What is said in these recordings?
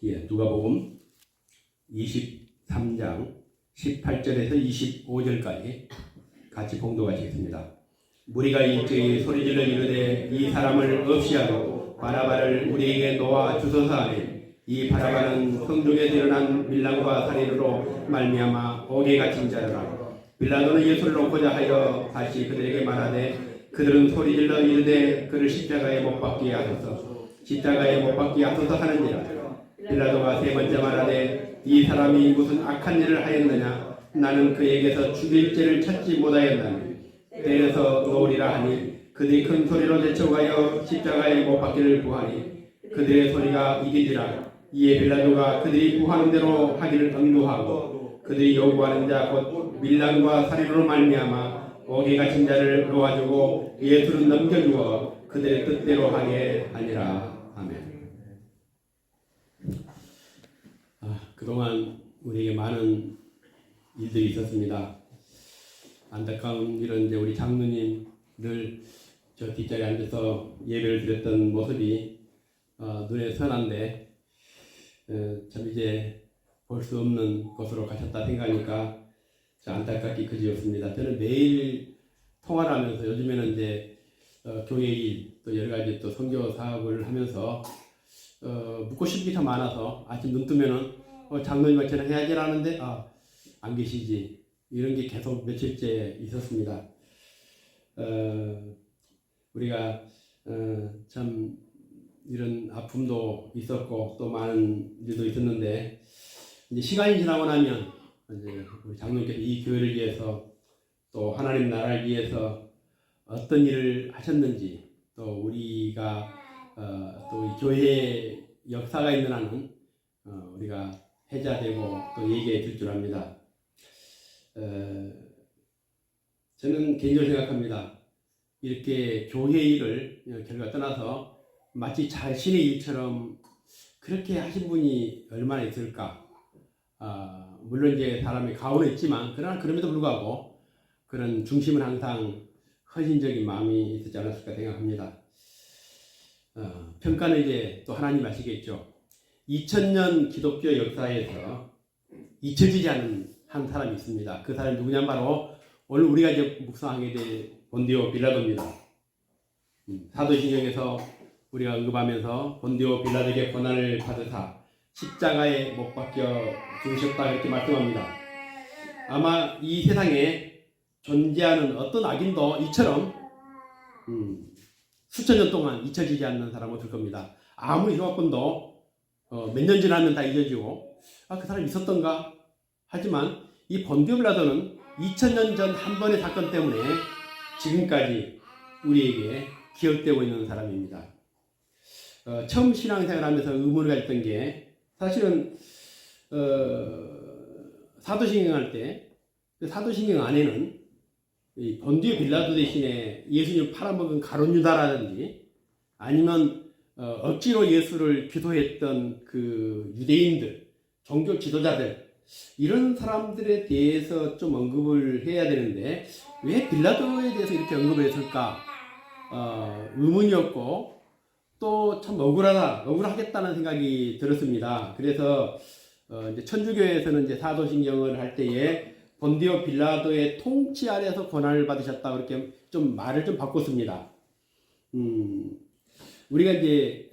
누가복음 23장 18절에서 25절까지 같이 봉독하시겠습니다. 무리가 일제히 소리질러 이르되 이 사람을 없이 하고 바라바를 우리에게 놓아 주소서 하매 이 바라바는 성중에서 일어난 밀랑과 살인으로 말미암아 옥에 갇힌 자라. 빌라도는 예수를 놓고자 하여 다시 그들에게 말하되 그들은 소리질러 이르되 그를 십자가에 못 박게 하소서, 십자가에 못 박게 하소서 하는지라. 빌라도가 세 번째 말하되 이 사람이 무슨 악한 일을 하였느냐, 나는 그에게서 죽일 죄를 찾지 못하였나니 때려서 놓으리라 하니 그들이 큰 소리로 제쳐가여 십자가에 못 박기를 구하니 그들의 소리가 이기지라. 이에 빌라도가 그들이 구하는 대로 하기를 강요하고 그들이 요구하는 자 곧 밀란과 살인으로 말미암아 옥에 갇힌 자를 놓아주고 예수를 넘겨주어 그들의 뜻대로 하게 하니라. 아멘. 그동안 우리에게 많은 일들이 있었습니다. 안타까운 일은 이제 우리 장로님 늘 저 뒷자리에 앉아서 예배를 드렸던 모습이 눈에 선한데 참 이제 볼 수 없는 곳으로 가셨다 생각하니까 안타깝게 그지없습니다. 저는 매일 통화를 하면서 요즘에는 이제 교회 일 또 여러 가지 또 선교 사업을 하면서 묻고 싶은 게 참 많아서 아침 눈 뜨면은 장로님을 저는 해야지 하는데 안 계시지, 이런 게 계속 며칠째 있었습니다. 우리가 참 이런 아픔도 있었고 또 많은 일도 있었는데 이제 시간이 지나고 나면 이제 우리 장로님께서 이 교회를 위해서 또 하나님 나라를 위해서 어떤 일을 하셨는지 또 우리가 또 이 교회의 역사가 있는 한은 우리가 해자되고 또 얘기해 줄 줄 압니다. 저는 개인적으로 생각합니다. 이렇게 교회 일을 결과 떠나서 마치 자신의 일처럼 그렇게 하신 분이 얼마나 있을까. 물론 이제 사람이 가오는 있지만 그러나 그럼에도 불구하고 그런 중심은 항상 헌신적인 마음이 있지 않았을까 생각합니다. 평가는 이제 또 하나님 아시겠죠. 2000년 기독교 역사에서 잊혀지지 않은 한 사람이 있습니다. 그 사람이 누구냐면 바로 오늘 우리가 이제 묵상하게 될 본디오 빌라도입니다. 사도신경에서 우리가 언급하면서 본디오 빌라도에게 고난을 받으사 십자가에 못 박혀 죽으셨다 이렇게 말씀합니다. 아마 이 세상에 존재하는 어떤 악인도 이처럼 수천 년 동안 잊혀지지 않는 사람은 없을 겁니다. 아무리 흉악범도 몇 년 지나면 다 잊어지고 그 사람이 있었던가 하지만 이 본디오 빌라도는 2000년 전 한 번의 사건 때문에 지금까지 우리에게 기억되고 있는 사람입니다. 처음 신앙생활 하면서 의문을 가졌던 게 사실은 사도신경 할 때 그 사도신경 안에는 이 본디오 빌라도 대신에 예수님을 팔아먹은 가룟 유다라든지 아니면 억지로 예수를 기소했던 그 유대인들, 종교 지도자들, 이런 사람들에 대해서 좀 언급을 해야 되는데 왜 빌라도에 대해서 이렇게 언급을 했을까 의문이었고 또 참 억울하겠다는 생각이 들었습니다. 그래서 이제 천주교에서는 이제 사도신경을 할 때에 본디오 빌라도의 통치 아래에서 고난을 받으셨다 그렇게 좀 말을 좀 바꿨습니다. 우리가 이제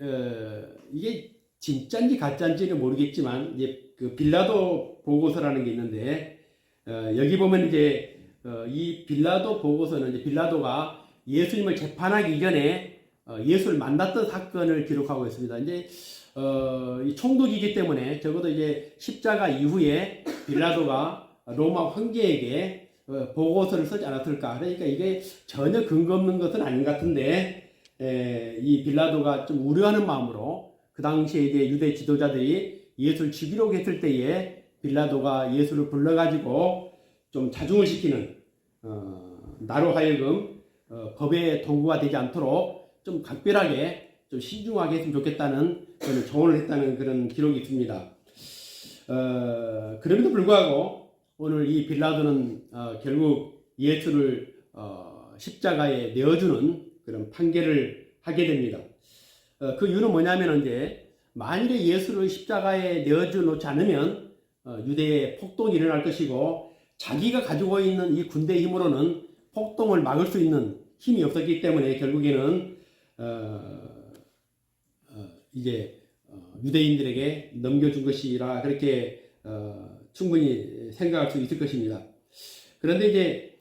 이게 진짜인지 가짜인지는 모르겠지만 이제 그 빌라도 보고서라는 게 있는데 여기 보면 이제 이 빌라도 보고서는 이제 빌라도가 예수님을 재판하기 이전에 예수를 만났던 사건을 기록하고 있습니다. 이제 이 총독이기 때문에 적어도 이제 십자가 이후에 빌라도가 로마 황제에게 보고서를 쓰지 않았을까. 그러니까 이게 전혀 근거 없는 것은 아닌 것 같은데 이 빌라도가 좀 우려하는 마음으로 그 당시에 이제 유대 지도자들이 예수를 죽이려고 했을 때에 빌라도가 예수를 불러가지고 좀 자중을 시키는 나로 하여금 법의 도구가 되지 않도록 좀 각별하게 좀 신중하게 했으면 좋겠다는 그런 조언을 했다는 그런 기록이 있습니다. 그럼에도 불구하고 오늘 이 빌라도는 결국 예수를 십자가에 내어주는 그런 판결을 하게 됩니다. 그 이유는 뭐냐면 이제 만일에 예수를 십자가에 내어줘 놓지 않으면 유대에 폭동이 일어날 것이고 자기가 가지고 있는 이 군대의 힘으로는 폭동을 막을 수 있는 힘이 없었기 때문에 결국에는 이제 유대인들에게 넘겨준 것이라 그렇게 충분히 생각할 수 있을 것입니다. 그런데 이제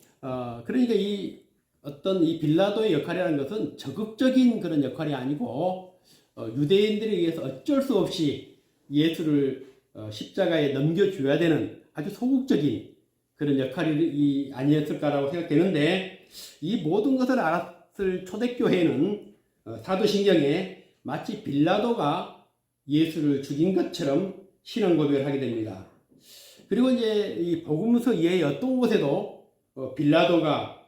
그러니까 이 어떤 이 빌라도의 역할이라는 것은 적극적인 그런 역할이 아니고 유대인들에 의해서 어쩔 수 없이 예수를 십자가에 넘겨줘야 되는 아주 소극적인 그런 역할이 아니었을까라고 생각되는데, 이 모든 것을 알았을 초대교회는 사도신경에 마치 빌라도가 예수를 죽인 것처럼 신앙 고백을 하게 됩니다. 그리고 이제 이 복음서 이외의 어떤 곳에도 빌라도가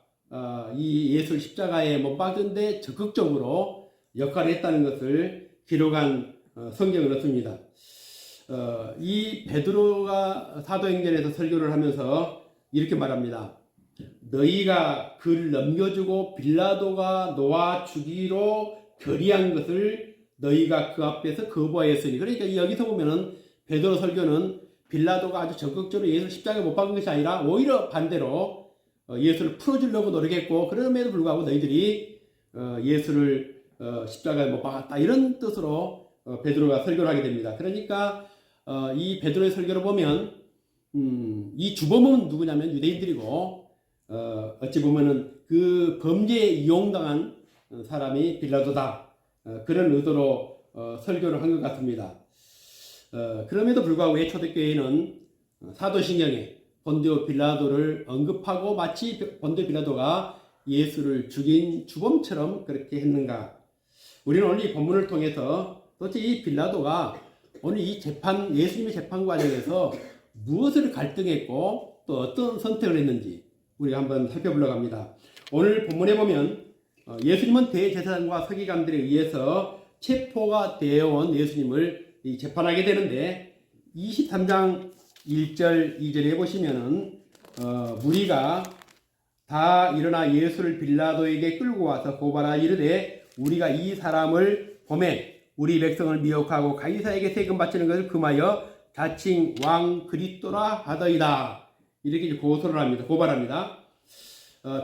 이 예수를 십자가에 못 박은데 적극적으로 역할을 했다는 것을 기록한 성경을 얻습니다. 이 베드로가 사도행전에서 설교를 하면서 이렇게 말합니다. 너희가 그를 넘겨주고 빌라도가 놓아 주기로 결의한 것을 너희가 그 앞에서 거부하였으니. 그러니까 여기서 보면은 베드로 설교는 빌라도가 아주 적극적으로 예수를 십자가에 못 박은 것이 아니라 오히려 반대로 예수를 풀어주려고 노력했고, 그럼에도 불구하고 너희들이 예수를 십자가에 못 박았다, 이런 뜻으로 베드로가 설교를 하게 됩니다. 그러니까 이 베드로의 설교를 보면 이 주범은 누구냐면 유대인들이고, 어찌 보면은 그 범죄에 이용당한 사람이 빌라도다, 그런 의도로 설교를 한 것 같습니다. 그럼에도 불구하고 왜 초대교회는 사도신경에 본디오 빌라도를 언급하고 마치 본디오 빌라도가 예수를 죽인 주범처럼 그렇게 했는가? 우리는 오늘 이 본문을 통해서 도대체 이 빌라도가 오늘 이 예수님의 재판 과정에서 무엇을 갈등했고 또 어떤 선택을 했는지 우리가 한번 살펴보려고 합니다. 오늘 본문에 보면 예수님은 대제사장과 서기관들에 의해서 체포가 되어온 예수님을 재판하게 되는데, 23장 1절 2절에 보시면은 무리가 다 일어나 예수를 빌라도에게 끌고 와서 고발하여 이르되 우리가 이 사람을 보매 우리 백성을 미혹하고 가이사에게 세금 바치는 것을 금하여 자칭 왕 그리스도라 하더이다, 이렇게 고소를 합니다. 고발합니다.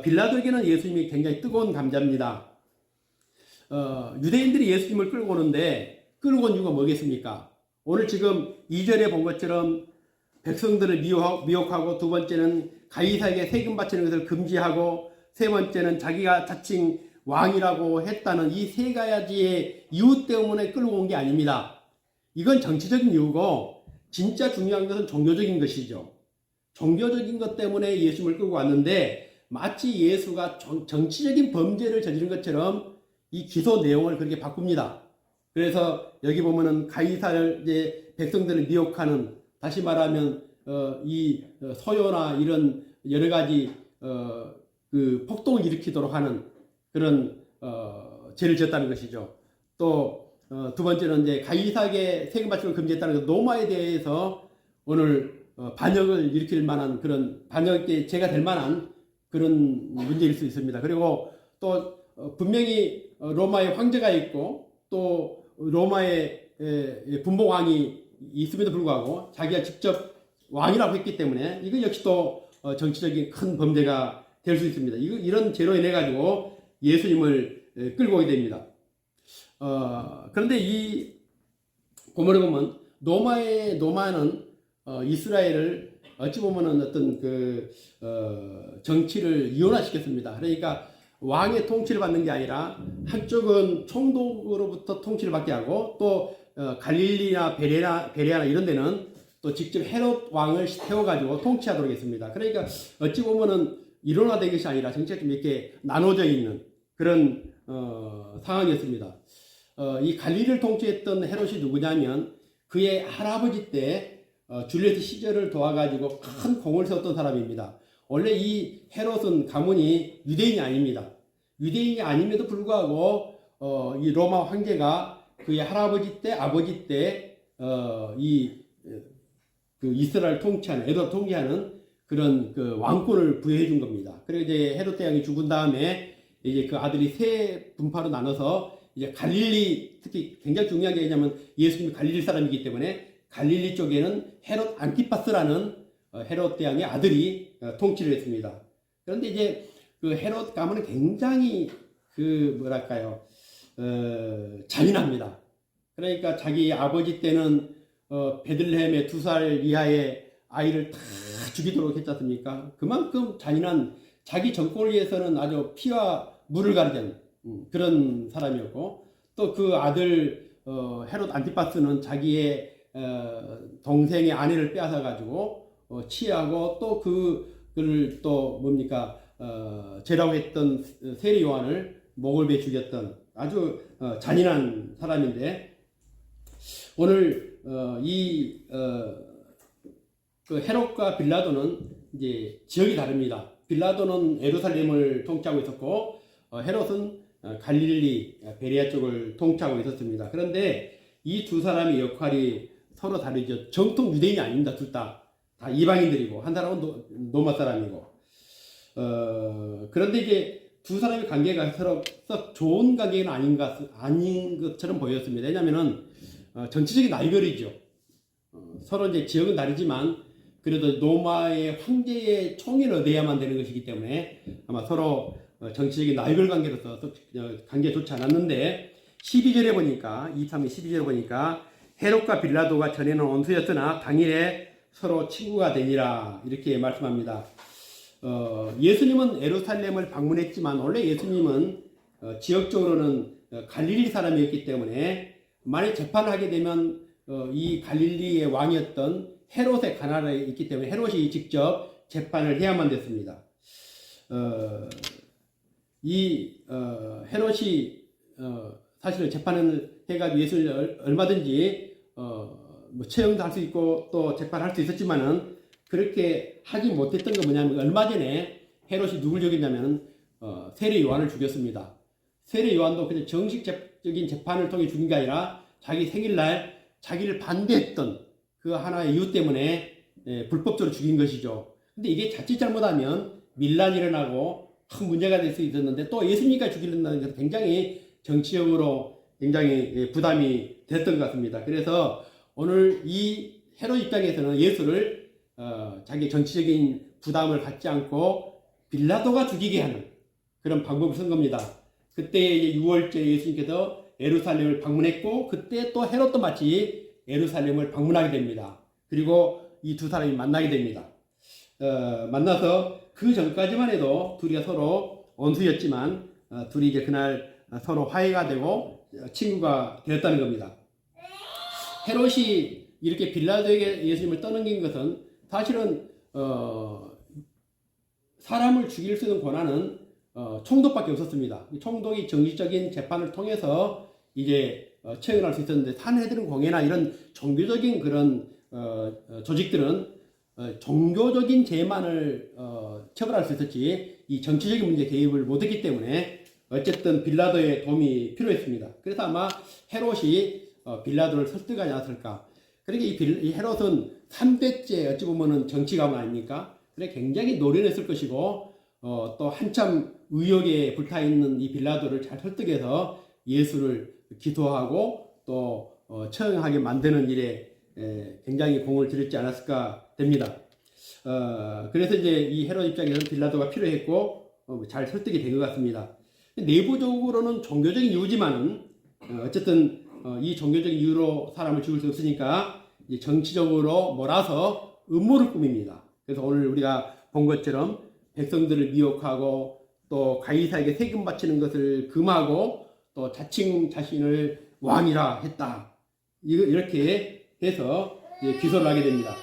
빌라도에게는 예수님이 굉장히 뜨거운 감자입니다. 유대인들이 예수님을 끌고 오는데 끌고 온 이유가 뭐겠습니까? 오늘 지금 2절에 본 것처럼 백성들을 미혹하고, 두 번째는 가이사에게 세금 바치는 것을 금지하고, 세 번째는 자기가 자칭 왕이라고 했다는 이 세 가지의 이유 때문에 끌고 온 게 아닙니다. 이건 정치적인 이유고, 진짜 중요한 것은 종교적인 것이죠. 종교적인 것 때문에 예수님을 끌고 왔는데 마치 예수가 정치적인 범죄를 저지른 것처럼 이 기소 내용을 그렇게 바꿉니다. 그래서 여기 보면은 가이사를 이제 백성들을 미혹하는, 다시 말하면 이 소요나 이런 여러 가지 그 폭동을 일으키도록 하는 그런 죄를 지었다는 것이죠. 또 두 번째는 이제 가이사에게 세금 바치는 걸 금지했다는 것, 로마에 대해서 오늘 반역을 일으킬 만한 그런 반역의 죄가 될 만한 그런 문제일 수 있습니다. 그리고 또 분명히 로마의 황제가 있고 또 로마의 분봉왕이 있음에도 불구하고 자기가 직접 왕이라고 했기 때문에 이건 역시 또 정치적인 큰 범죄가 될 수 있습니다. 이런 죄로 인해 가지고 예수님을 끌고 오게 됩니다. 그런데 이 고문에 보면 노마는 이스라엘을 어찌 보면은 어떤 정치를 이원화시켰습니다. 그러니까 왕의 통치를 받는 게 아니라 한쪽은 총독으로부터 통치를 받게 하고, 또 갈릴리나 베레아나 이런 데는 또 직접 헤롯 왕을 세워가지고 통치하도록 했습니다. 그러니까 어찌 보면은 일원화된 것이 아니라 정치가 좀 이렇게 나눠져 있는 그런 상황이었습니다. 이 갈릴리를 통치했던 헤롯이 누구냐면 그의 할아버지 때 줄리어스 시저를 도와가지고 큰 공을 세웠던 사람입니다. 원래 이 헤롯은 가문이 유대인이 아닙니다. 유대인이 아님에도 불구하고 이 로마 황제가 그의 할아버지 때, 아버지 때 그 이스라엘 통치하는, 에돔 통치하는 그런 그 왕권을 부여해 준 겁니다. 그리고 이제 헤롯 대왕이 죽은 다음에 이제 그 아들이 세 분파로 나눠서 이제 갈릴리, 특히 굉장히 중요한 게 뭐냐면 예수님이 갈릴리 사람이기 때문에 갈릴리 쪽에는 헤롯 안티파스라는 헤롯 대왕의 아들이 통치를 했습니다. 그런데 이제 그 헤롯 가문은 굉장히 그 뭐랄까요, 잔인합니다. 그러니까 자기 아버지 때는 베들레헴의 2살 이하의 아이를 다 죽이도록 했지 않습니까? 그만큼 잔인한, 자기 정권을 위해서는 아주 피와 물을 가르는 그런 사람이었고, 또 그 아들 헤롯 안티파스는 자기의 동생의 아내를 빼앗아 가지고 치하고, 또 그를 또 뭡니까, 죄라고 했던 세례 요한을 목을 베 죽였던 아주 잔인한 사람인데, 오늘 그 헤롯과 빌라도는 이제 지역이 다릅니다. 빌라도는 예루살렘을 통치하고 있었고, 헤롯은 갈릴리 베레아 쪽을 통치하고 있었습니다. 그런데 이 두 사람의 역할이 서로 다르죠. 정통 유대인이 아닙니다. 둘 다 이방인들이고, 한 사람은 로마 사람이고. 그런데 이제 두 사람의 관계가 서로 썩 좋은 관계는 아닌 것처럼 보였습니다. 왜냐면은 정치적인 나이별이죠. 서로 이제 지역은 다르지만 그래도 로마의 황제의 총애를 얻어야만 되는 것이기 때문에 아마 서로 정치적인 라이벌 관계로서 관계가 좋지 않았는데, 12절에 보니까, 2참의 12절에 보니까 헤롯과 빌라도가 전에는 원수였으나 당일에 서로 친구가 되니라, 이렇게 말씀합니다. 예수님은 예루살렘을 방문했지만 원래 예수님은 지역적으로는 갈릴리 사람이었기 때문에 만약 재판을 하게 되면 이 갈릴리의 왕이었던 헤롯의 관할에 있기 때문에 헤롯이 직접 재판을 해야만 됐습니다. 헤롯이 사실은 재판을 해가지고 예수를 얼마든지 뭐 처형도 할 수 있고 또 재판할 수 있었지만은 그렇게 하지 못했던 건 뭐냐면, 얼마 전에 헤롯이 누굴 죽였냐면 세례 요한을 죽였습니다. 세례 요한도 그냥 정식적인 재판을 통해 죽인 게 아니라 자기 생일날 자기를 반대했던 그 하나의 이유 때문에 불법적으로 죽인 것이죠. 근데 이게 자칫 잘못하면 밀란이 일어나고 큰 문제가 될 수 있었는데, 또 예수님까지 죽이려는 것은 굉장히 정치적으로 굉장히 부담이 됐던 것 같습니다. 그래서 오늘 이 헤롯 입장에서는 예수를 자기 정치적인 부담을 갖지 않고 빌라도가 죽이게 하는 그런 방법을 쓴 겁니다. 그때 이제 6월째 예수님께서 예루살렘을 방문했고, 그때 또 헤롯도 마치 예루살렘을 방문하게 됩니다. 그리고 이 두 사람이 만나게 됩니다. 만나서 그 전까지만 해도 둘이 서로 원수였지만 둘이 이제 그날 서로 화해가 되고 친구가 되었다는 겁니다. 헤롯이 이렇게 빌라도에게 예수님을 떠넘긴 것은 사실은 사람을 죽일 수 있는 권한은 총독밖에 없었습니다. 총독이 정식적인 재판을 통해서 이제 처형할 수 있었는데, 산헤드린 공회나 이런 종교적인 그런 조직들은 종교적인 죄만을 처벌할 수 있었지 이 정치적인 문제 개입을 못했기 때문에 어쨌든 빌라도의 도움이 필요했습니다. 그래서 아마 헤롯이 빌라도를 설득하지 않았을까. 그러니까 이 헤롯은 3대째 어찌 보면은 정치 가문 아닙니까? 그래 굉장히 노련했을 것이고, 또 한참 의욕에 불타있는 이 빌라도를 잘 설득해서 예수를 기도하고 또 처형하게 만드는 일에 굉장히 공을 들였지 않았을까 됩니다. 그래서 이제 이 헤롯 입장에서는 빌라도가 필요했고 잘 설득이 된 것 같습니다. 내부적으로는 종교적인 이유지만은 어쨌든 이 종교적인 이유로 사람을 죽일 수 없으니까 이제 정치적으로 몰아서 음모를 꾸밉니다. 그래서 오늘 우리가 본 것처럼 백성들을 미혹하고 또 가이사에게 세금 바치는 것을 금하고 또 자칭 자신을 왕이라 했다. 이렇게 해서 기소를 하게 됩니다.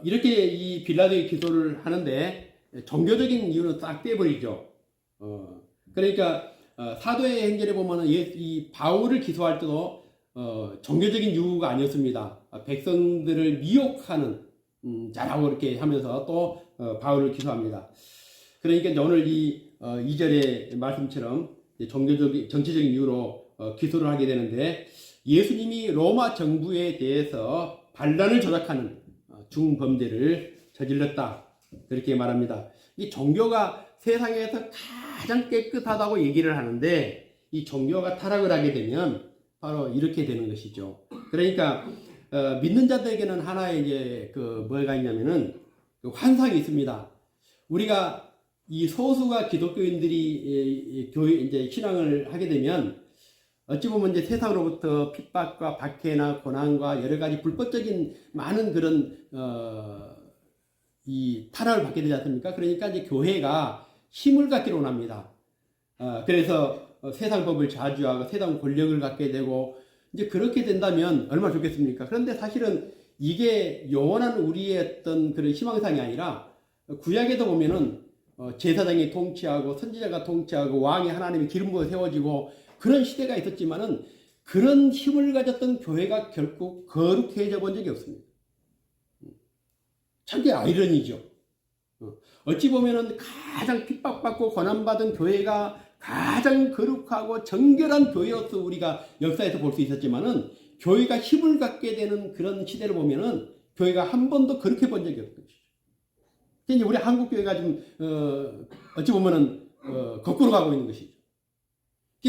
이렇게 이 빌라도의 기소를 하는데 종교적인 이유는 싹 빼버리죠. 그러니까 사도의 행전에 보면은 이 바울을 기소할 때도 종교적인 이유가 아니었습니다. 백성들을 미혹하는 자라고 이렇게 하면서 또 바울을 기소합니다. 그러니까 오늘 이 2절의 말씀처럼 정치적인 이유로 기소를 하게 되는데, 예수님이 로마 정부에 대해서 반란을 조작하는 중범죄를 저질렀다, 그렇게 말합니다. 이 종교가 세상에서 가장 깨끗하다고 얘기를 하는데 이 종교가 타락을 하게 되면 바로 이렇게 되는 것이죠. 그러니까 믿는 자들에게는 하나의 이제 그 뭐가 있냐면은 그 환상이 있습니다. 우리가 이 소수가 기독교인들이 교회 이제 신앙을 하게 되면 어찌 보면 이제 세상으로부터 핍박과 박해나 고난과 여러 가지 불법적인 많은 그런 이 타락을 받게 되지 않습니까? 그러니까 이제 교회가 힘을 갖기를 원합니다. 그래서 세상 법을 자주하고 세상 권력을 갖게 되고 이제 그렇게 된다면 얼마나 좋겠습니까? 그런데 사실은 이게 영원한 우리의 어떤 그런 희망상이 아니라 구약에도 보면은 제사장이 통치하고 선지자가 통치하고 왕이 하나님의 기름 부어 세워지고 그런 시대가 있었지만은 그런 힘을 가졌던 교회가 결국 거룩해져 본 적이 없습니다. 참 아이러니죠. 어찌 보면은 가장 핍박받고 고난받은 교회가 가장 거룩하고 정결한 교회로서 우리가 역사에서 볼 수 있었지만은 교회가 힘을 갖게 되는 그런 시대를 보면은 교회가 한 번도 그렇게 본 적이 없는 것이죠. 이제 우리 한국 교회가 좀 어찌 보면은 거꾸로 가고 있는 것이죠.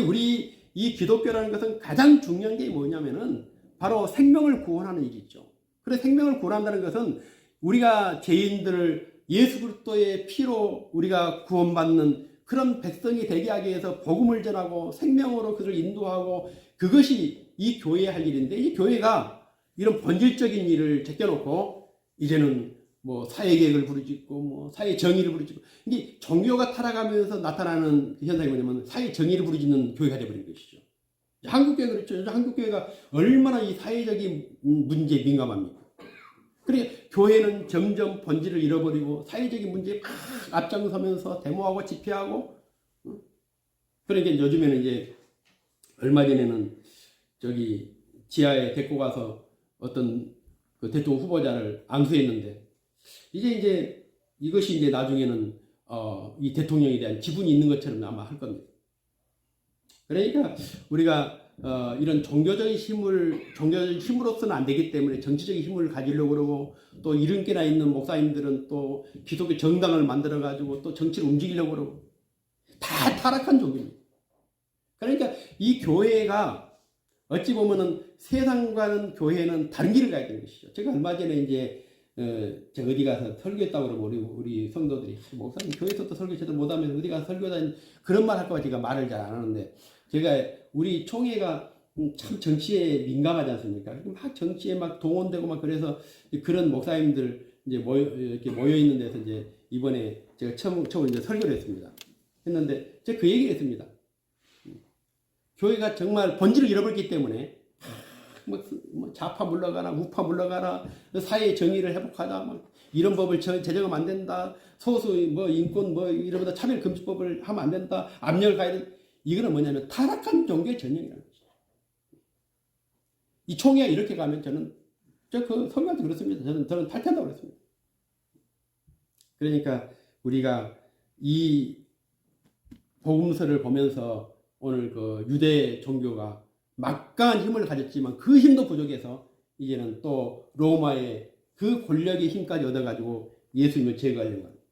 우리 이 기독교라는 것은 가장 중요한 게 뭐냐면은 바로 생명을 구원하는 일이죠. 그래 생명을 구원한다는 것은 우리가 죄인들을 예수 그리스도의 피로 우리가 구원받는 그런 백성이 되게 하기 위해서 복음을 전하고 생명으로 그들을 인도하고 그것이 이 교회의 할 일인데 이 교회가 이런 본질적인 일을 제껴놓고 이제는 뭐 사회계획을 부르짖고 뭐 사회 정의를 부르짖고 이게 종교가 타락하면서 나타나는 현상이 뭐냐면 사회 정의를 부르짖는 교회가 되어버린 것이죠. 한국교회가 그렇죠. 한국교회가 얼마나 이 사회적인 문제에 민감합니까? 그러니까 교회는 점점 본질을 잃어버리고 사회적인 문제에 막 앞장서면서 데모하고 집회하고 그러니까 요즘에는 이제 얼마 전에는 저기 지하에 데리고 가서 어떤 그 대통령 후보자를 앙수했는데 이제 이것이 이제 나중에는 이 대통령에 대한 지분이 있는 것처럼 아마 할 겁니다. 그러니까 우리가 이런 종교적인 힘으로서는 안 되기 때문에 정치적인 힘을 가지려고 그러고 또 이른께나 있는 목사님들은 또 기독교 정당을 만들어 가지고 또 정치를 움직이려고 그러고 다 타락한 종교입니다. 그러니까 이 교회가 어찌 보면은 세상과는 교회는 다른 길을 가야 되는 것이죠. 제가 얼마 전에 이제 제가 어디 가서 설교했다고 그러면 우리 성도들이 목사님 교회에서도 설교 제대로 못하면서 어디 가서 설교다 그런 말 할까 봐 제가 말을 잘 안 하는데 제가 우리 총회가 참 정치에 민감하지 않습니까? 막 정치에 막 동원되고 막 그래서 그런 목사님들 이제 이렇게 모여 있는 데서 이제 이번에 제가 처음 이제 설교를 했습니다. 했는데 제가 그 얘기를 했습니다. 교회가 정말 본질을 잃어버렸기 때문에 뭐 좌파 물러가라 우파 물러가라 사회 정의를 회복하자 막 이런 법을 제정하면 안 된다 소수 뭐 인권 뭐 이러다 차별금지법을 하면 안 된다 압력을 가야 된다 이거는 뭐냐면 타락한 종교의 전형이라는 거죠. 이 총회가 이렇게 가면 저는 그 성경한테 그렇습니다. 저는 탈퇴한다고 그랬습니다. 그러니까 우리가 이 복음서를 보면서 오늘 그 유대 종교가 막강한 힘을 가졌지만 그 힘도 부족해서 이제는 또 로마의 그 권력의 힘까지 얻어가지고 예수님을 제거하려고 합니다.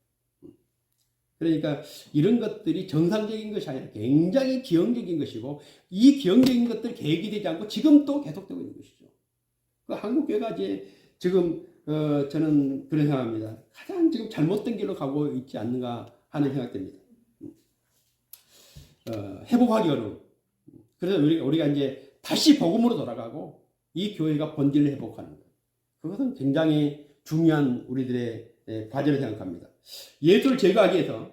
그러니까 이런 것들이 정상적인 것이 아니라 굉장히 기형적인 것이고 이 기형적인 것들 계획이 되지 않고 지금 또 계속되고 있는 것이죠. 그 한국교회가 이제 지금 저는 그런 생각합니다. 가장 지금 잘못된 길로 가고 있지 않는가 하는 생각됩니다. 회복하기 어려운. 그래서 우리가 이제 다시 복음으로 돌아가고 이 교회가 본질을 회복하는 것. 그것은 굉장히 중요한 우리들의 과제를 생각합니다. 예수를 제거하기 위해서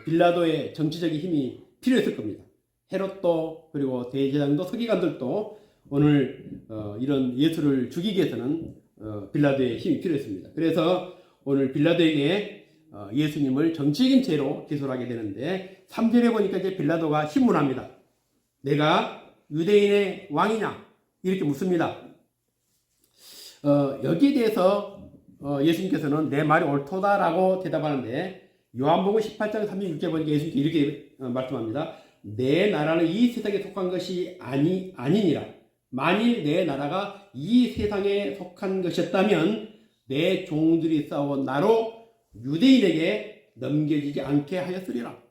빌라도의 정치적인 힘이 필요했을 겁니다. 헤롯도 그리고 대제사장도 서기관들도 오늘 이런 예수를 죽이기 위해서는 빌라도의 힘이 필요했습니다. 그래서 오늘 빌라도에게 예수님을 정치적인 죄로 기소를 하게 되는데 3절에 보니까 이제 빌라도가 신문합니다. 내가 유대인의 왕이냐? 이렇게 묻습니다. 여기에 대해서 예수님께서는 내 말이 옳도다라고 대답하는데 요한복음 18장 36절 보니까 예수님께서 이렇게 말씀합니다. 내 나라는 이 세상에 속한 것이 아니니라. 만일 내 나라가 이 세상에 속한 것이었다면 내 종들이 싸워 나로 유대인에게 넘겨지지 않게 하였으리라.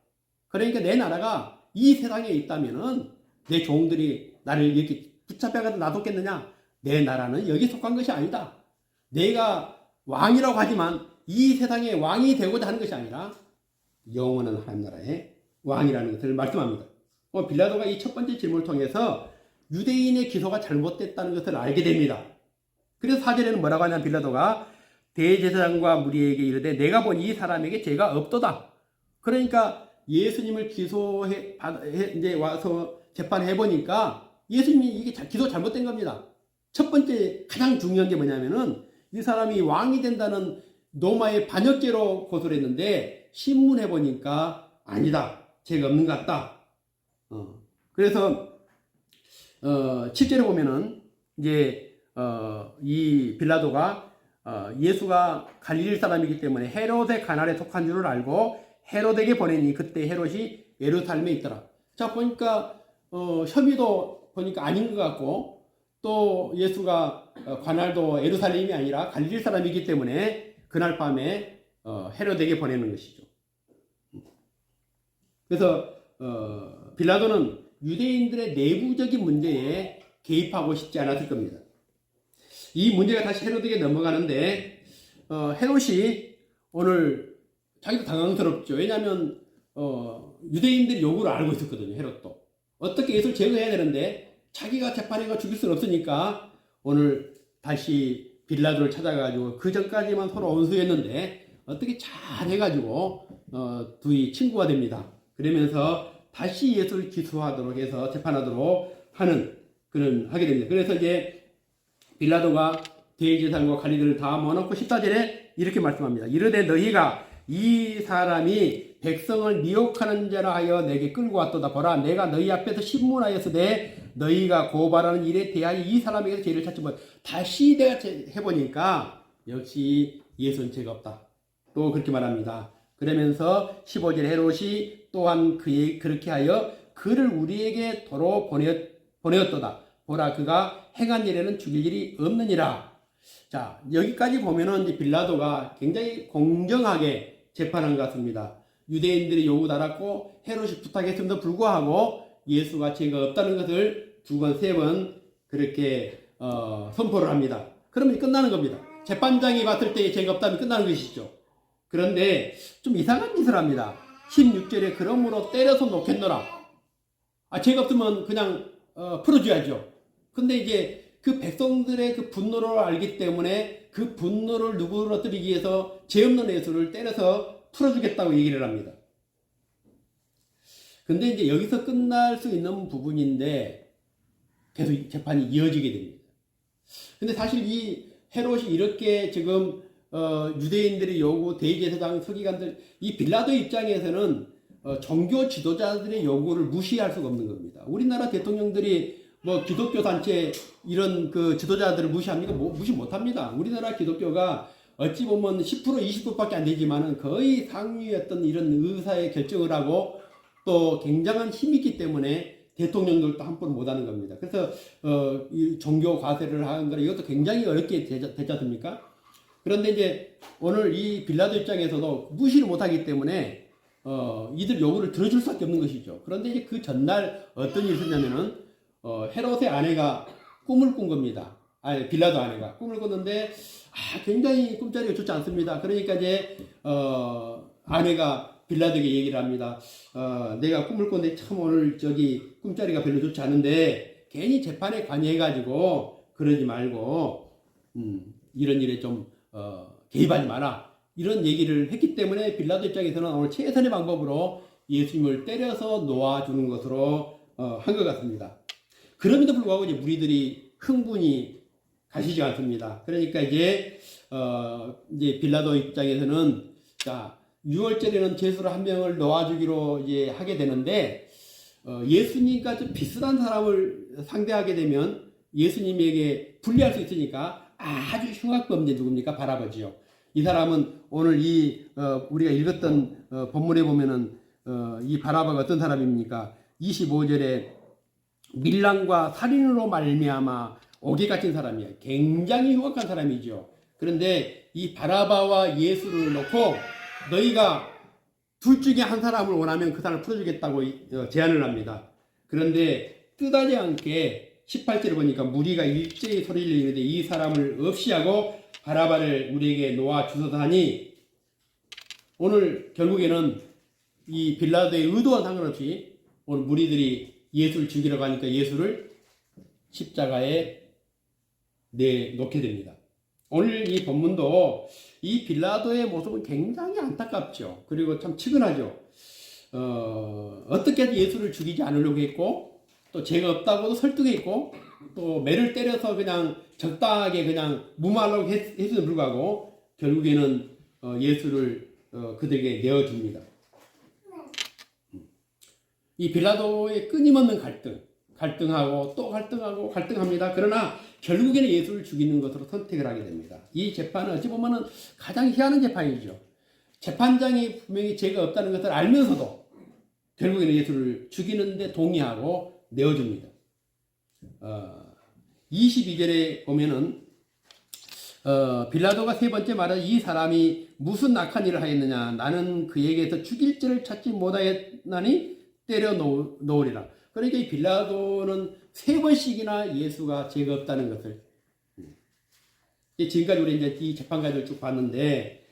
그러니까 내 나라가 이 세상에 있다면은 내 종들이 나를 이렇게 붙잡혀가지고 놔뒀겠느냐? 내 나라는 여기 속한 것이 아니다. 내가 왕이라고 하지만 이 세상의 왕이 되고자 하는 것이 아니라 영원한 하나님 나라의 왕이라는 것을 말씀합니다. 빌라도가 이 첫 번째 질문을 통해서 유대인의 기소가 잘못됐다는 것을 알게 됩니다. 그래서 4절에는 뭐라고 하냐면 빌라도가 대제사장과 무리에게 이르되 내가 본 이 사람에게 죄가 없도다. 그러니까 예수님을 기소해 이제 와서 재판해 보니까 예수님이 이게 기소 잘못된 겁니다. 첫 번째 가장 중요한 게 뭐냐면은 이 사람이 왕이 된다는 로마의 반역죄로 고소를 했는데 신문해 보니까 아니다. 죄가 없는 것 같다. 그래서 7절에 보면은 이제 이 빌라도가 예수가 갈릴리 사람이기 때문에 헤롯의 관할에 속한 줄을 알고 헤롯에게 보내니 그때 헤롯이 예루살렘에 있더라. 자 보니까 혐의도 보니까 아닌 것 같고 또 예수가 관할도 예루살렘이 아니라 갈릴리 사람이기 때문에 그날 밤에 헤롯에게 보내는 것이죠. 그래서 빌라도는 유대인들의 내부적인 문제에 개입하고 싶지 않았을 겁니다. 이 문제가 다시 헤롯에게 넘어가는데 헤롯이 오늘 자기도 당황스럽죠. 왜냐하면 유대인들이 요구를 알고 있었거든요. 헤롯도 어떻게 예수를 제거해야 되는데 자기가 재판해가 죽일 수는 없으니까 오늘 다시 빌라도를 찾아가지고 그 전까지만 서로 온수했는데 어떻게 잘 해가지고 둘이 친구가 됩니다. 그러면서 다시 예수를 기소하도록 해서 재판하도록 하는 그런 하게 됩니다. 그래서 이제 빌라도가 대제사장과 관리들을 다 모아놓고 14절에 이렇게 말씀합니다. 이르되 너희가 이 사람이 백성을 미혹하는 자라 하여 내게 끌고 왔도다. 보라 내가 너희 앞에서 신문하였으되 너희가 고발하는 일에 대하여 이 사람에게서 죄를 찾지 못. 다시 내가 해보니까 역시 예수는 죄가 없다. 또 그렇게 말합니다. 그러면서 15절에 헤롯이 또한 그렇게 하여 그를 우리에게 도로 보내었도다. 보라 그가 행한 일에는 죽일 일이 없느니라. 자 여기까지 보면은 이제 빌라도가 굉장히 공정하게 재판한 것 같습니다. 유대인들이 요구 알았고 헤롯이 부탁했음에도 불구하고 예수가 죄가 없다는 것을 두 번, 세 번 그렇게 선포를 합니다. 그러면 끝나는 겁니다. 재판장이 봤을 때 죄가 없다면 끝나는 것이죠. 그런데 좀 이상한 짓을 합니다. 16절에 그러므로 때려서 놓겠노라. 죄가 없으면 그냥 풀어줘야죠. 근데 이제 그 백성들의 그 분노를 알기 때문에 그 분노를 누그러뜨리기 위해서 죄 없는 예수를 때려서 풀어주겠다고 얘기를 합니다. 근데 이제 여기서 끝날 수 있는 부분인데 계속 재판이 이어지게 됩니다. 근데 사실 이 헤롯이 이렇게 지금 유대인들의 요구, 대제사장, 서기관들, 이 빌라도 입장에서는 종교 지도자들의 요구를 무시할 수가 없는 겁니다. 우리나라 대통령들이 뭐 기독교 단체 이런 그 지도자들을 무시합니까? 무시 못합니다. 우리나라 기독교가 어찌 보면 10% 20%밖에 안 되지만은 거의 상위였던 이런 의사의 결정을 하고 또 굉장한 힘이 있기 때문에 대통령들도 함부로 못하는 겁니다. 그래서 이 종교 과세를 하는 거는 이것도 굉장히 어렵게 되지 않습니까? 그런데 이제 오늘 이 빌라도 입장에서도 무시를 못하기 때문에 이들 요구를 들어줄 수밖에 없는 것이죠. 그런데 이제 그 전날 어떤 일이 있었냐면은 헤롯의 아내가 꿈을 꾼 겁니다. 빌라도 아내가 꿈을 꿨는데 굉장히 꿈자리가 좋지 않습니다. 그러니까 이제 아내가 빌라도에게 얘기를 합니다. 내가 꿈을 꿨는데 참 오늘 꿈자리가 별로 좋지 않은데 괜히 재판에 관여해가지고 그러지 말고 이런 일에 좀 개입하지 마라. 이런 얘기를 했기 때문에 빌라도 입장에서는 오늘 최선의 방법으로 예수님을 때려서 놓아주는 것으로 한 것 같습니다. 그럼에도 불구하고 이제 무리들이 흥분이 가시지 않습니다. 그러니까 이제 빌라도 입장에서는 자 6월절에는 죄수를 한 명을 놓아주기로 이제 하게 되는데 예수님과 좀 비슷한 사람을 상대하게 되면 예수님에게 불리할 수 있으니까 아주 흉악범죄 누굽니까? 바라바지요. 이 사람은 오늘 우리가 읽었던 본문에 보면은 이 바라바가 어떤 사람입니까? 25절에 밀랑과 살인으로 말미암아 옥에 갇힌 사람이에요. 굉장히 흉악한 사람이죠. 그런데 이 바라바와 예수를 놓고 너희가 둘 중에 한 사람을 원하면 그 사람을 풀어주겠다고 제안을 합니다. 그런데 뜻하지 않게 18절에 보니까 무리가 일제히 소리를 이르되 이 사람을 없이 하고 바라바를 우리에게 놓아 주소서 하니, 오늘 결국에는 이 빌라도의 의도와 상관없이 오늘 무리들이 예수를 죽이려고 하니까 예수를 십자가에 내놓게 됩니다. 오늘 이 본문도 이 빌라도의 모습은 굉장히 안타깝죠. 그리고 참 측은하죠. 어떻게든 예수를 죽이지 않으려고 했고, 또 죄가 없다고도 설득했고, 또 매를 때려서 그냥 적당하게 그냥 무마하려고 했음에도 불구하고 결국에는 예수를 그들에게 내어줍니다. 이 빌라도의 끊임없는 갈등하고 또 갈등합니다. 그러나 결국에는 예수를 죽이는 것으로 선택을 하게 됩니다. 이 재판은 어찌 보면 가장 희한한 재판이죠. 재판장이 분명히 죄가 없다는 것을 알면서도 결국에는 예수를 죽이는데 동의하고 내어줍니다. 22절에 보면은 빌라도가 세 번째 말하되 이 사람이 무슨 악한 일을 하였느냐, 나는 그에게서 죽일 죄를 찾지 못하였나니 때려 놓으리라. 그러니까 이 빌라도는 세 번씩이나 예수가 죄가 없다는 것을, 지금까지 우리 이제 이 재판 과정을 쭉 봤는데,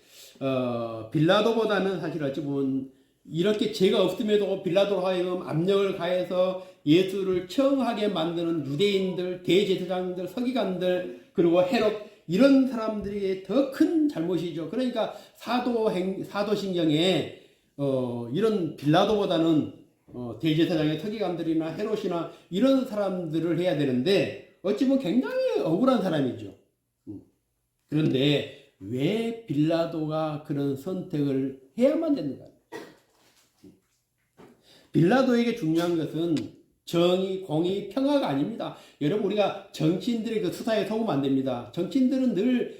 빌라도보다는 사실 어찌 보면 이렇게 죄가 없음에도 빌라도로 하여금 압력을 가해서 예수를 처형하게 만드는 유대인들, 대제사장들, 서기관들, 그리고 헤롯, 이런 사람들이 더 큰 잘못이죠. 그러니까 사도신경에 이런 빌라도보다는 대제사장의 서기관들이나 헤롯이나 이런 사람들을 해야 되는데 어찌 보면 굉장히 억울한 사람이죠. 그런데 왜 빌라도가 그런 선택을 해야만 됐는가? 빌라도에게 중요한 것은 정의, 공의, 평화가 아닙니다. 여러분, 우리가 정치인들의 그 수사에 속으면 안 됩니다. 정치인들은 늘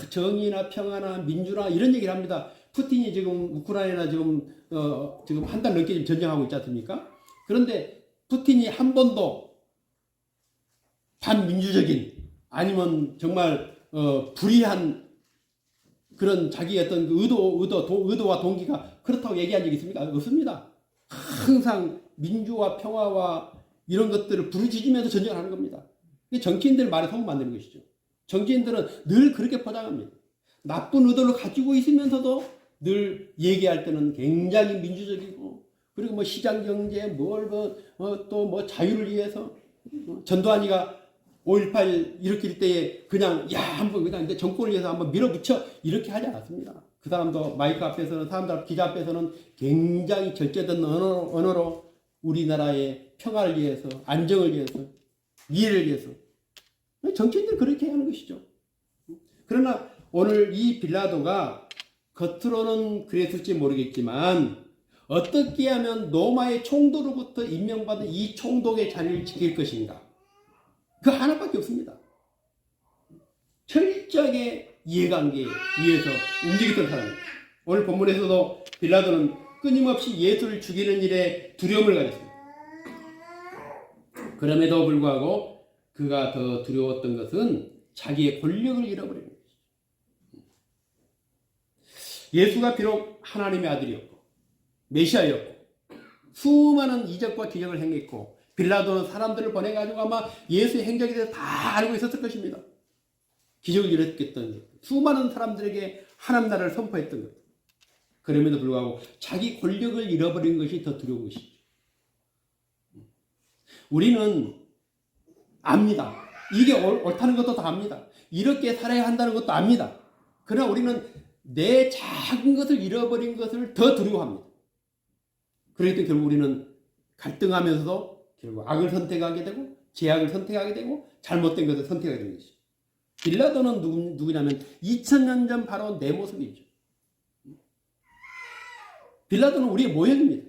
정의나 평화나 민주나 이런 얘기를 합니다. 푸틴이 지금 우크라이나 지금 한 달 넘게 지금 전쟁하고 있지 않습니까? 그런데 푸틴이 한 번도 반민주적인 아니면 정말 불의한 그런 자기의 어떤 의도와 동기가 그렇다고 얘기한 적이 있습니까? 없습니다. 항상 민주와 평화와 이런 것들을 부르짖으면서 전쟁을 하는 겁니다. 정치인들 말에 속으면 안 되는 것이죠. 정치인들은 늘 그렇게 포장합니다. 나쁜 의도를 가지고 있으면서도 늘 얘기할 때는 굉장히 민주적이고, 그리고 뭐 시장 경제, 또 뭐 자유를 위해서, 전두환이가 5.18 일으킬 때에 그냥 한번 그냥 정권을 위해서 한번 밀어붙여 이렇게 하지 않았습니다. 그 사람도 마이크 앞에서는, 사람들 기자 앞에서는 굉장히 절제된 언어로 우리나라의 평화를 위해서, 안정을 위해서, 미래를 위해서. 정치인들 그렇게 하는 것이죠. 그러나 오늘 이 빌라도가 겉으로는 그랬을지 모르겠지만 어떻게 하면 로마의 총독으로부터 임명받은 이 총독의 자리를 지킬 것인가? 그 하나밖에 없습니다. 철저하게 이해관계에 의해서 움직였던 사람입니다. 오늘 본문에서도 빌라도는 끊임없이 예수를 죽이는 일에 두려움을 가졌습니다. 그럼에도 불구하고 그가 더 두려웠던 것은 자기의 권력을 잃어버리는 것이죠. 예수가 비록 하나님의 아들이었고 메시아였고 수많은 이적과 기적을 행했고 빌라도는 사람들을 보내가지고 아마 예수의 행적에 대해서 다 알고 있었을 것입니다. 기적을 일으켰던 것, 수많은 사람들에게 하나님 나라를 선포했던 것. 그럼에도 불구하고 자기 권력을 잃어버린 것이 더 두려운 것이죠. 우리는 압니다. 이게 옳다는 것도 다 압니다. 이렇게 살아야 한다는 것도 압니다. 그러나 우리는 내 작은 것을 잃어버린 것을 더 두려워합니다. 그렇기 때문에 결국 우리는 갈등하면서도 결국 악을 선택하게 되고 죄악을 선택하게 되고 잘못된 것을 선택하게 되는 것이죠. 빌라도는 누구냐면 2000년 전 바로 내 모습이죠. 빌라도는 우리의 모형입니다.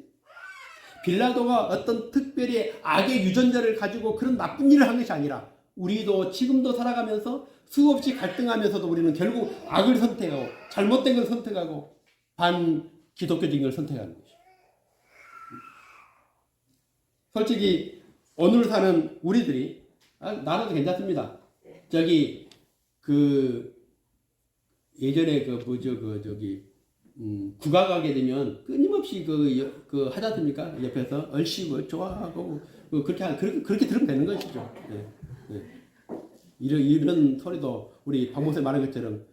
빌라도가 어떤 특별히 악의 유전자를 가지고 그런 나쁜 일을 한 것이 아니라 우리도 지금도 살아가면서 수없이 갈등하면서도 우리는 결국 악을 선택하고 잘못된 걸 선택하고 반기독교적인 걸 선택하는 것이죠. 솔직히 오늘 사는 우리들이 나라도 괜찮습니다. 저기 예전에 국악하게 되면 끊임없이 그 하지 않습니까? 옆에서 얼씨구 좋아하고 그렇게 들으면 되는 것이죠. 네. 네. 이런 소리도 우리 박 목사님 말한 것처럼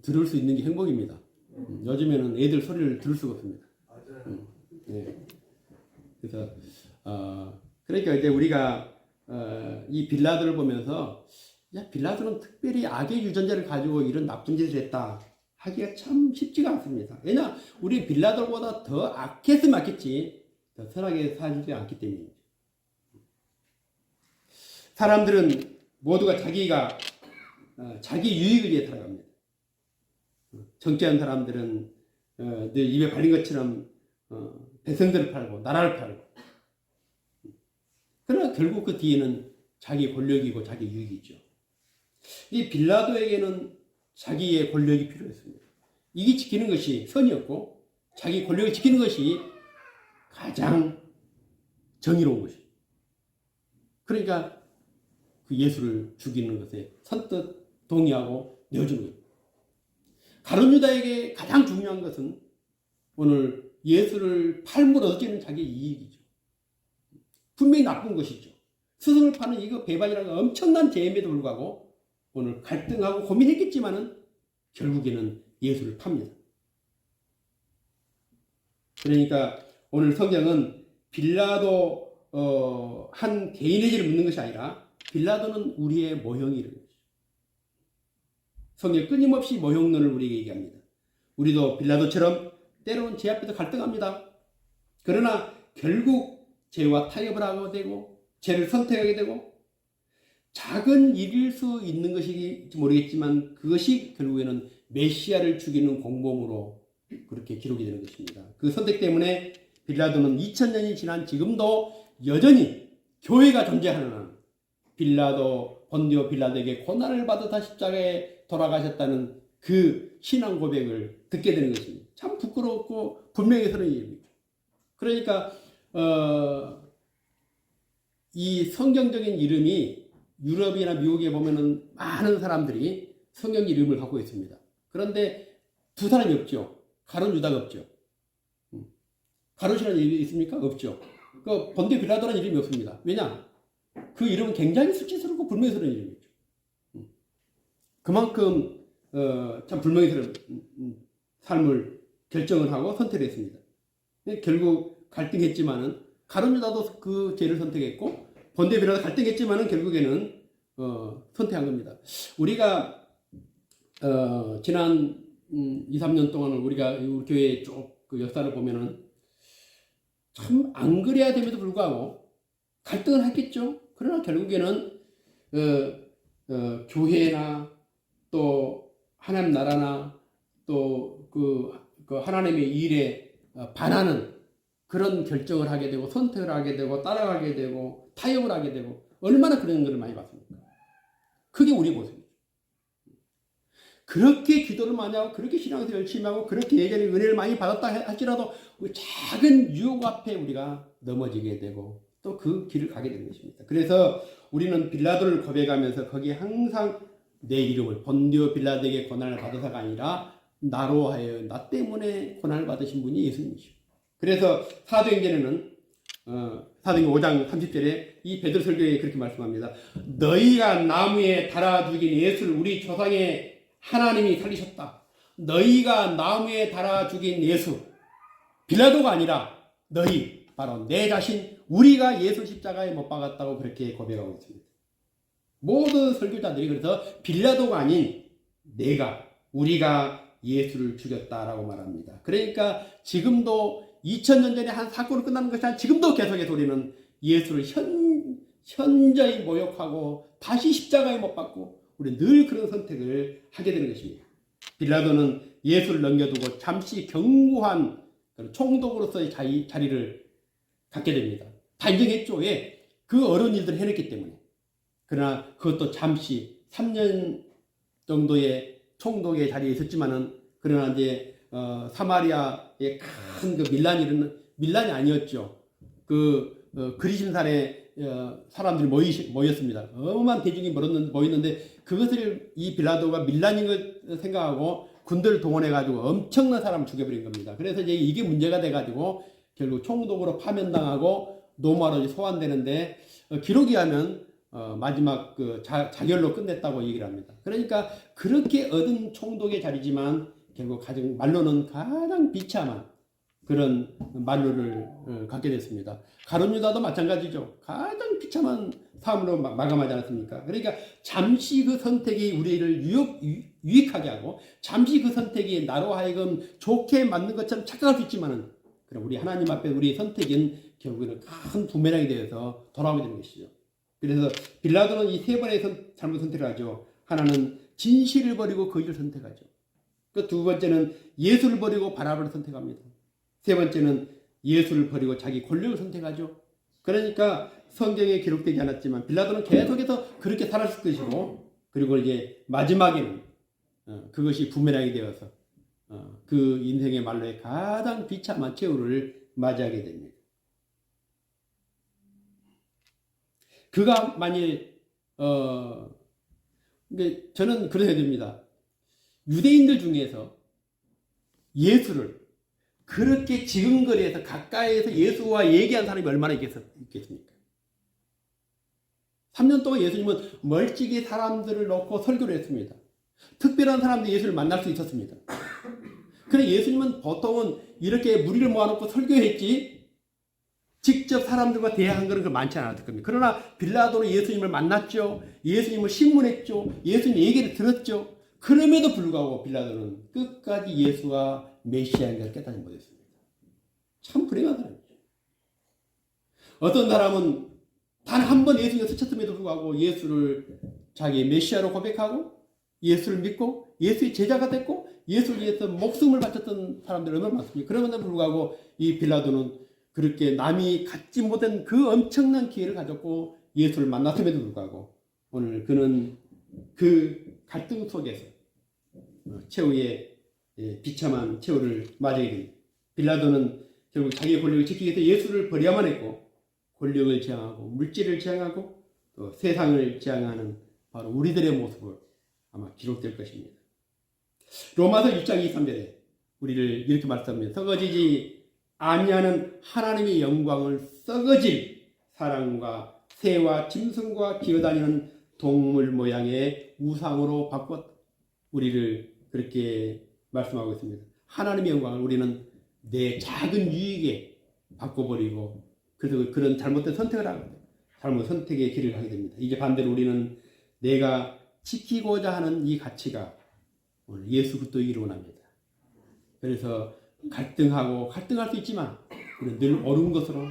들을 수 있는 게 행복입니다. 요즘에는 애들 소리를 들을 수가 없습니다. 네. 그래서 그러니까 이제 우리가 이 빌라도를 보면서 야, 빌라도는 특별히 악의 유전자를 가지고 이런 나쁜 짓을 했다 하기가 참 쉽지가 않습니다. 왜냐, 우리 빌라도보다 더 악했으면 맞겠지 더 선하게 살지 않기 때문입니다. 사람들은 모두가 자기 유익을 위해 살아갑니다. 정치한 사람들은 늘 입에 발린 것처럼 백성들을 팔고 나라를 팔고, 그러나 결국 그 뒤에는 자기 권력이고 자기 유익이죠. 이 빌라도에게는 자기의 권력이 필요했습니다. 이게 지키는 것이 선이었고 자기 권력을 지키는 것이 가장 정의로운 것입니다. 그러니까 그 예수를 죽이는 것에 선뜻 동의하고 내어주는 거예요. 가룟 유다에게 가장 중요한 것은 오늘 예수를 팔므로 얻기는 자기의 이익이죠. 분명히 나쁜 것이죠. 스승을 파는 이거 배반이라는 엄청난 죄임에도 불구하고 오늘 갈등하고 고민했겠지만은 결국에는 예수를 팝니다. 그러니까 오늘 성경은 빌라도 한 개인의 죄를 묻는 것이 아니라 빌라도는 우리의 모형이라는 것이죠. 성경 끊임없이 모형론을 우리에게 얘기합니다. 우리도 빌라도처럼 때로는 죄 앞에서 갈등합니다. 그러나 결국 죄와 타협을 하게 되고 죄를 선택하게 되고 작은 일일 수 있는 것인지 모르겠지만 그것이 결국에는 메시아를 죽이는 공범으로 그렇게 기록이 되는 것입니다. 그 선택 때문에 빌라도는 2000년이 지난 지금도 여전히 교회가 존재하는 한 빌라도, 본디오 빌라도에게 고난을 받으사 십자가에 돌아가셨다는 그 신앙 고백을 듣게 되는 것입니다. 참 부끄럽고 분명해서는 일입니다. 그러니까 이 성경적인 이름이 유럽이나 미국에 보면은 많은 사람들이 성경 이름을 갖고 있습니다. 그런데 두 사람이 없죠. 가룟 유다가 없죠. 가룟이라는 이름이 있습니까? 없죠. 그 본디오 빌라도라는 이름이 없습니다. 왜냐? 그 이름은 굉장히 수치스럽고 불명예스러운 이름이죠. 그만큼 참 불명예스러운 삶을 결정을 하고 선택을 했습니다. 결국 갈등했지만은 가룟 유다도 그 죄를 선택했고 본디오 빌라도 갈등했지만은 결국에는 선택한 겁니다. 우리가 지난 2, 3년 동안 우리가 우리 교회 쭉 그 역사를 보면은 참 안 그래야 됨에도 불구하고 갈등을 했겠죠. 그러나 결국에는 교회나 또 하나님 나라나 또 그 하나님의 일에 반하는 그런 결정을 하게 되고 선택을 하게 되고 따라가게 되고 타협을 하게 되고 얼마나 그런 것을 많이 봤습니까? 그게 우리 모습이죠. 그렇게 기도를 많이 하고 그렇게 신앙에서 열심히 하고 그렇게 예전에 은혜를 많이 받았다 할지라도 작은 유혹 앞에 우리가 넘어지게 되고 또 그 길을 가게 되는 것입니다. 그래서 우리는 빌라도를 고백하면서 거기에 항상 내 이름을 본디오 빌라도에게 고난을 받으사가 아니라 나로 하여 나 때문에 고난을 받으신 분이 예수님이시오. 그래서 사도행전에는 사도행전 5장 30절에 이 베드로 설교에 그렇게 말씀합니다. 너희가 나무에 달아 죽인 예수를 우리 조상의 하나님이 살리셨다. 너희가 나무에 달아 죽인 예수, 빌라도가 아니라 너희, 바로 내 자신, 우리가 예수 십자가에 못 박았다고 그렇게 고백하고 있습니다. 모든 설교자들이 그래서 빌라도가 아닌 우리가 예수를 죽였다라고 말합니다. 그러니까 지금도 2000년 전에 한 사건으로 끝나는 것이 아니라 지금도 계속해서 우리는 예수를 현저히 모욕하고 다시 십자가에 못 박고 우리 늘 그런 선택을 하게 되는 것입니다. 빌라도는 예수를 넘겨두고 잠시 견고한 총독으로서의 자리를 갖게 됩니다. 다 인정했죠. 왜? 그 어려운 일들을 해냈기 때문에. 그러나 그것도 잠시 3년 정도의 총독의 자리에 있었지만은 그러나 이제 사마리아의 큰 그 밀란이 아니었죠. 그리심산에 사람들이 모였습니다. 어마어마한 대중이 모였는데 그것을 이 빌라도가 밀란인 걸 생각하고 군대를 동원해가지고 엄청난 사람을 죽여버린 겁니다. 그래서 이제 이게 문제가 돼가지고 결국 총독으로 파면당하고 노마로 소환되는데 기록에 하면 마지막 그 자결로 끝냈다고 얘기를 합니다. 그러니까 그렇게 얻은 총독의 자리지만 결국 말로는 가장 비참한 그런 만류를 갖게 됐습니다. 가룟 유다도 마찬가지죠. 가장 비참한 삶으로 마감하지 않았습니까? 그러니까 잠시 그 선택이 우리를 유익하게 하고 잠시 그 선택이 나로 하여금 좋게 맞는 것처럼 착각할 수 있지만은 그럼 우리 하나님 앞에 우리의 선택은 결국에는 큰 부메랑이 되어서 돌아오게 되는 것이죠. 그래서 빌라도는 이 세 번의 잘못 선택을 하죠. 하나는 진실을 버리고 거짓을 선택하죠. 그 두 번째는 예수를 버리고 바라바를 선택합니다. 세 번째는 예수를 버리고 자기 권력을 선택하죠. 그러니까 성경에 기록되지 않았지만 빌라도는 계속해서 그렇게 살았을 것이고 그리고 이제 마지막에는 그것이 부메랑이 되어서 그 인생의 말로의 가장 비참한 최후를 맞이하게 됩니다. 그가 만일 저는 그래야 됩니다. 유대인들 중에서 예수를 그렇게 지근거리에서 가까이에서 예수와 얘기한 사람이 얼마나 있겠습니까? 3년 동안 예수님은 멀찍이 사람들을 놓고 설교를 했습니다. 특별한 사람들이 예수를 만날 수 있었습니다. 그런데 예수님은 보통은 이렇게 무리를 모아놓고 설교했지 직접 사람들과 대화한 것은 많지 않았을 겁니다. 그러나 빌라도는 예수님을 만났죠. 예수님을 신문했죠. 예수님 얘기를 들었죠. 그럼에도 불구하고 빌라도는 끝까지 예수가 메시아인 것을 깨닫지 못했습니다. 참 불행한 사람이죠. 어떤 사람은 단 한 번 예수님을 스쳤음에도 불구하고 예수를 자기의 메시아로 고백하고 예수를 믿고 예수의 제자가 됐고 예수를 위해서 목숨을 바쳤던 사람들 얼마나 많습니까? 그럼에도 불구하고 이 빌라도는 그렇게 남이 갖지 못한 그 엄청난 기회를 가졌고 예수를 만났음에도 불구하고 오늘 그는 그 갈등 속에서 최후의 비참한 최후를 맞이하게 됩니다. 빌라도는 결국 자기의 권력을 지키기 위해서 예수를 버려야만 했고 권력을 지향하고 물질을 지향하고 또 세상을 지향하는 바로 우리들의 모습을 아마 기록될 것입니다. 로마서 6장 23절에 우리를 이렇게 말씀합니다. 썩어지지 아니하는 하나님의 영광을 썩어질 사람과 새와 짐승과 기어다니는 동물 모양의 우상으로 바꿨다. 우리를 그렇게 말씀하고 있습니다. 하나님의 영광을 우리는 내 작은 유익에 바꿔버리고 그래서 그런 잘못된 선택을 하고 잘못 선택의 길을 가게 됩니다. 이제 반대로 우리는 내가 지키고자 하는 이 가치가 오늘 예수 그리스도이기를 원합니다. 그래서 갈등할 수 있지만 우리는 늘 옳은 것으로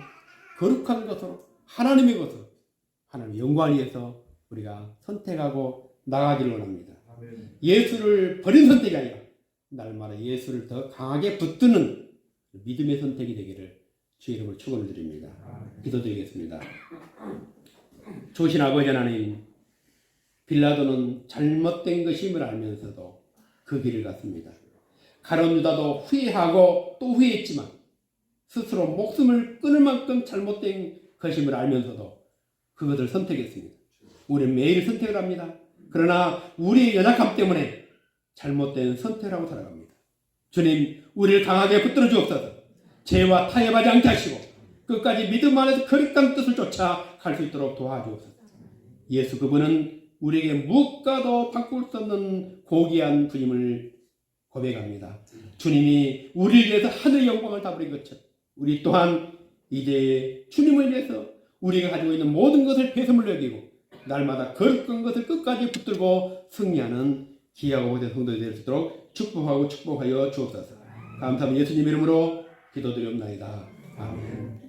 거룩한 것으로 하나님의 것으로 하나님의 영광을 위해서 우리가 선택하고 나가기를 원합니다. 아멘. 예수를 버린 선택이 아니라 날마다 예수를 더 강하게 붙드는 믿음의 선택이 되기를 주의 이름으로 축원을 드립니다. 기도드리겠습니다. 좋으신 아버지 하나님, 빌라도는 잘못된 것임을 알면서도 그 길을 갔습니다. 가룟 유다도 후회하고 또 후회했지만 스스로 목숨을 끊을 만큼 잘못된 것임을 알면서도 그것을 선택했습니다. 우리는 매일 선택을 합니다. 그러나 우리의 연약함 때문에 잘못된 선택을 하고 살아갑니다. 주님, 우리를 강하게 붙들어 주옵소서. 죄와 타협하지 않게 하시고 끝까지 믿음 안에서 거룩한 뜻을 쫓아 갈 수 있도록 도와주옵소서. 예수 그분은 우리에게 무엇과도 바꿀 수 없는 고귀한 분임을 고백합니다. 주님이 우리를 위해서 하늘의 영광을 다 버린 것처럼 우리 또한 이제 주님을 위해서 우리가 가지고 있는 모든 것을 배설물로 여기고 날마다 거룩한 것을 끝까지 붙들고 승리하는 귀하고 모든 성도들이 될 수 있도록 축복하여 주옵소서. 감사합니다. 예수님 이름으로 기도드리옵나이다. 아멘.